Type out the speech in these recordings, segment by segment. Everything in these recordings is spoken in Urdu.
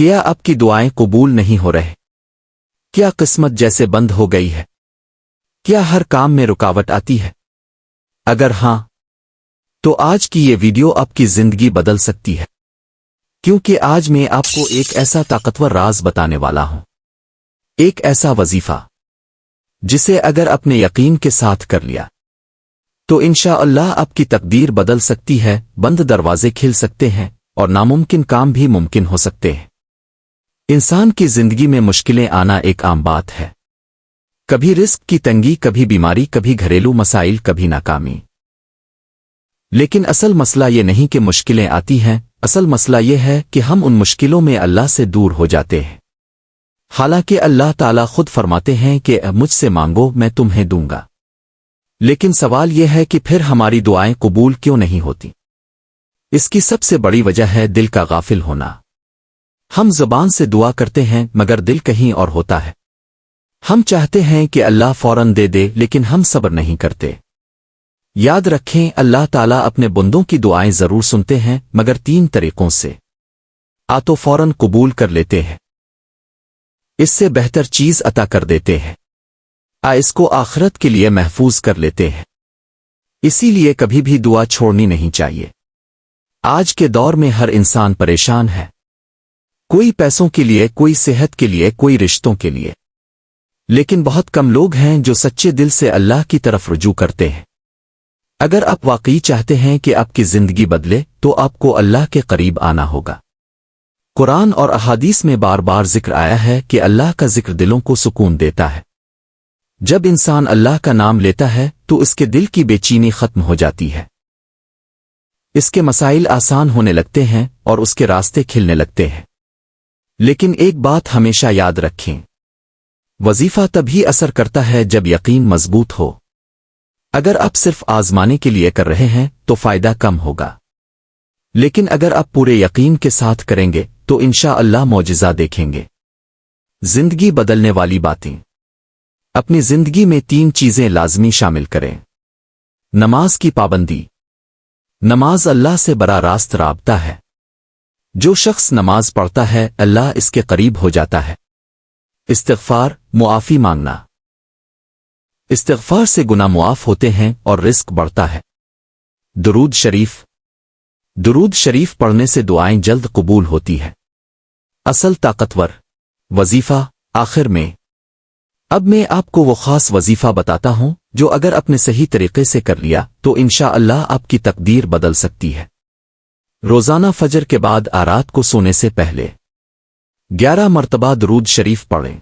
کیا آپ کی دعائیں قبول نہیں ہو رہے؟ کیا قسمت جیسے بند ہو گئی ہے؟ کیا ہر کام میں رکاوٹ آتی ہے؟ اگر ہاں تو آج کی یہ ویڈیو آپ کی زندگی بدل سکتی ہے، کیونکہ آج میں آپ کو ایک ایسا طاقتور راز بتانے والا ہوں، ایک ایسا وظیفہ جسے اگر اپنے یقین کے ساتھ کر لیا تو انشاءاللہ آپ کی تقدیر بدل سکتی ہے، بند دروازے کھل سکتے ہیں اور ناممکن کام بھی ممکن ہو سکتے ہیں۔ انسان کی زندگی میں مشکلیں آنا ایک عام بات ہے، کبھی رزق کی تنگی، کبھی بیماری، کبھی گھریلو مسائل، کبھی ناکامی۔ لیکن اصل مسئلہ یہ نہیں کہ مشکلیں آتی ہیں، اصل مسئلہ یہ ہے کہ ہم ان مشکلوں میں اللہ سے دور ہو جاتے ہیں، حالانکہ اللہ تعالیٰ خود فرماتے ہیں کہ مجھ سے مانگو میں تمہیں دوں گا۔ لیکن سوال یہ ہے کہ پھر ہماری دعائیں قبول کیوں نہیں ہوتی؟ اس کی سب سے بڑی وجہ ہے دل کا غافل ہونا۔ ہم زبان سے دعا کرتے ہیں مگر دل کہیں اور ہوتا ہے۔ ہم چاہتے ہیں کہ اللہ فوراً دے دے لیکن ہم صبر نہیں کرتے۔ یاد رکھیں، اللہ تعالیٰ اپنے بندوں کی دعائیں ضرور سنتے ہیں مگر 3 طریقوں سے۔ تو فوراً قبول کر لیتے ہیں، اس سے بہتر چیز عطا کر دیتے ہیں، اس کو آخرت کے لیے محفوظ کر لیتے ہیں۔ اسی لیے کبھی بھی دعا چھوڑنی نہیں چاہیے۔ آج کے دور میں ہر انسان پریشان ہے، کوئی پیسوں کے لیے، کوئی صحت کے لیے، کوئی رشتوں کے لیے، لیکن بہت کم لوگ ہیں جو سچے دل سے اللہ کی طرف رجوع کرتے ہیں۔ اگر آپ واقعی چاہتے ہیں کہ آپ کی زندگی بدلے تو آپ کو اللہ کے قریب آنا ہوگا۔ قرآن اور احادیث میں بار بار ذکر آیا ہے کہ اللہ کا ذکر دلوں کو سکون دیتا ہے۔ جب انسان اللہ کا نام لیتا ہے تو اس کے دل کی بے چینی ختم ہو جاتی ہے، اس کے مسائل آسان ہونے لگتے ہیں اور اس کے راستے کھلنے لگتے ہیں۔ لیکن ایک بات ہمیشہ یاد رکھیں، وظیفہ تبھی اثر کرتا ہے جب یقین مضبوط ہو۔ اگر آپ صرف آزمانے کے لیے کر رہے ہیں تو فائدہ کم ہوگا، لیکن اگر آپ پورے یقین کے ساتھ کریں گے تو انشاءاللہ معجزہ دیکھیں گے۔ زندگی بدلنے والی باتیں۔ اپنی زندگی میں 3 چیزیں لازمی شامل کریں۔ نماز کی پابندی۔ نماز اللہ سے براہ راست رابطہ ہے۔ جو شخص نماز پڑھتا ہے اللہ اس کے قریب ہو جاتا ہے۔ استغفار، معافی مانگنا۔ استغفار سے گناہ معاف ہوتے ہیں اور رزق بڑھتا ہے۔ درود شریف۔ درود شریف پڑھنے سے دعائیں جلد قبول ہوتی ہے۔ اصل طاقتور وظیفہ۔ آخر میں اب میں آپ کو وہ خاص وظیفہ بتاتا ہوں جو اگر اپنے صحیح طریقے سے کر لیا تو انشاءاللہ آپ کی تقدیر بدل سکتی ہے۔ روزانہ فجر کے بعد رات کو سونے سے پہلے 11 مرتبہ درود شریف پڑھیں،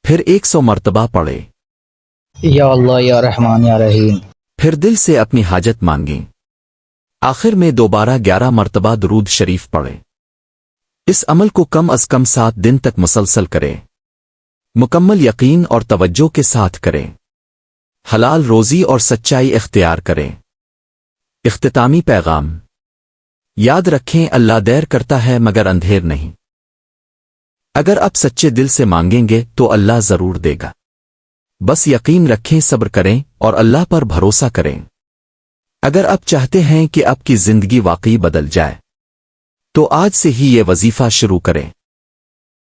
پھر 100 مرتبہ پڑھیں۔ یا اللہ یا رحمان یا رحیم۔ پھر دل سے اپنی حاجت مانگیں، آخر میں دوبارہ 11 مرتبہ درود شریف پڑھیں۔ اس عمل کو کم از کم 7 دن تک مسلسل کریں، مکمل یقین اور توجہ کے ساتھ کریں، حلال روزی اور سچائی اختیار کریں۔ اختتامی پیغام۔ یاد رکھیں، اللہ دیر کرتا ہے مگر اندھیر نہیں۔ اگر آپ سچے دل سے مانگیں گے تو اللہ ضرور دے گا، بس یقین رکھیں، صبر کریں اور اللہ پر بھروسہ کریں۔ اگر آپ چاہتے ہیں کہ آپ کی زندگی واقعی بدل جائے تو آج سے ہی یہ وظیفہ شروع کریں۔